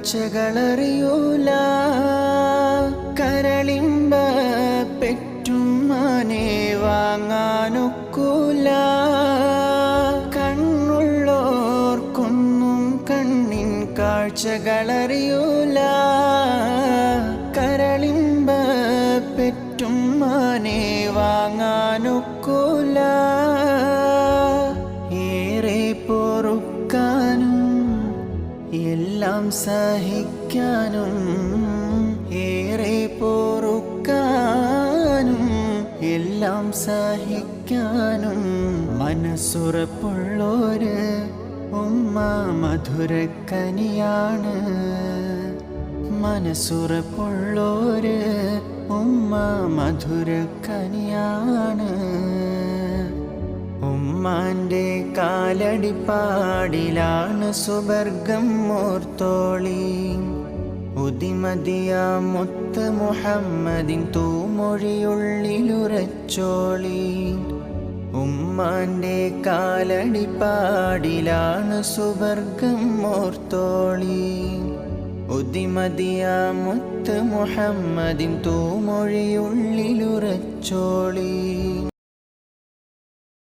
കാഴ്ചകളറിയൂല. കരളിമ്പ പെറ്റുമ്മാനെ വാങ്ങാനൊക്കൂല. കണ്ണുള്ളോർക്കൊന്നും കണ്ണിൻ കാഴ്ചകളറിയൂല. കരളിമ്പ പെറ്റുമ്മാനെ വാങ്ങാനൊക്കൂല. ഏറെ പൊറുക്കാനും എല്ലാം സഹിക്കാനും, ഏറെ പൊറുക്കാനും എല്ലാം സഹിക്കാനും മനസ്സുറപ്പുള്ളോര് ഉമ്മ മധുരക്കനിയാണ്. മനസ്സുറപ്പുള്ളോര് ഉമ്മ മധുരക്കനിയാണ്. ഉമ്മാന്റെ കാലടിപ്പാടിലാണ് സുവർഗം ഓർത്തോളി. ഉദിമതിയ മുത്ത് മുഹമ്മദിൻ തൂമൊഴിയുള്ളിലുറച്ചോളി. ഉമ്മാന്റെ കാലടിപ്പാടിലാണ് സുവർഗം ഓർത്തോളി. ഉദിമതിയ മുത്ത് മുഹമ്മദിൻ തൂമൊഴിയുള്ളിലുറച്ചോളി.